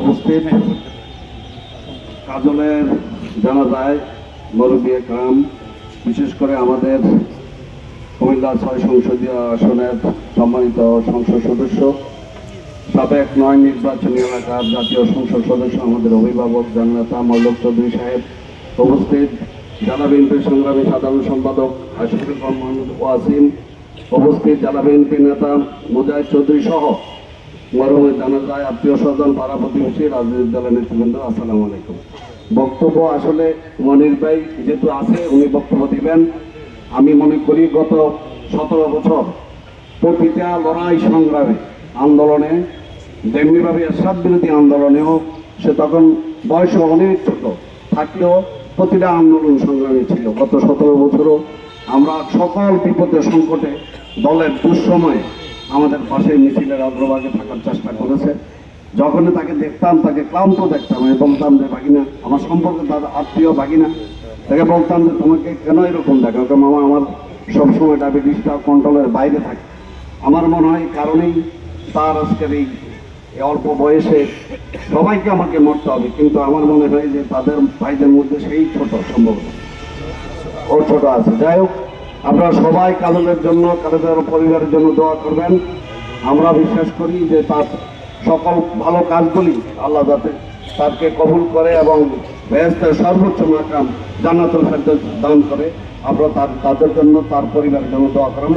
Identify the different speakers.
Speaker 1: উপস্থিত কাজলের জানাজায় মুরব্বী একরাম, বিশেষ করে আমাদের কুমিল্লা ৬ সংসদীয় আসনের সম্মানিত সংসদ সদস্য, সাবেক ৯ নির্বাচনী এলাকার জাতীয় সংসদ সদস্য, আমাদের অভিভাবক জননেতা মল্লক চৌধুরী সাহেব, উপস্থিত জেলা বিএনপির সংগ্রামী সাধারণ সম্পাদক আশিকুর রহমান ওয়াসিম, উপস্থিত জেলা বিএনপি নেতা মুজাহিদ চৌধুরী সহ মরহুমের জানাজায় আত্মীয় স্বজন, পাড়া প্রতিবেশী, রাজনৈতিক দলের নেতৃবৃন্দ, আসসালামু আলাইকুম। বক্তব্য আসলে মনির ভাই যেহেতু আছে উনি বক্তব্য দিবেন। আমি মনে করি গত 17 বছর প্রতিটা লড়াই সংগ্রামে আন্দোলনে, যেমনিভাবে এরশাদ বিরোধী আন্দোলনেও সে তখন বয়স অনেক ছোট থাকলেও প্রতিটা আন্দোলন সংগ্রামী ছিল। গত 17 বছরও আমরা সকল বিপদে সংকটে দলের দুঃসময়ে আমাদের পাশে মিছিলের অগ্রভাগে থাকার চেষ্টা করেছে। যখন তাকে দেখতাম, তাকে ক্লান্ত দেখতাম, আমি বলতাম যে ভাগিনা, আমার সম্পর্কে তার আত্মীয় ভাগিনা, তাকে বলতাম যে তোমাকে কেন এরকম দেখো, মামা আমার সবসময় ডায়াবেটিসটা কন্ট্রোলের বাইরে থাকে। আমার মনে হয় কারণেই তার আজকের এই অল্প বয়সে সবাইকে আমাকে মরতে হবে, কিন্তু আমার মনে হয় যে তাদের ভাইদের মধ্যে সেই ছোট, সম্ভবত ও ছোট আছে। যাই হোক, আপনারা সবাই কাজলের জন্য, কাজলের পরিবারের জন্য দোয়া করবেন। আমরা বিশ্বাস করি যে তার সকল ভালো কাজগুলি আল্লাহ যাতে তাকে কবুল করে এবং বেহেশতের সর্বোচ্চ মাকাম জান্নাতুল ফেরদৌস দান করে। আপনারা তাদের জন্য, তার পরিবারের জন্য দোয়া করেন।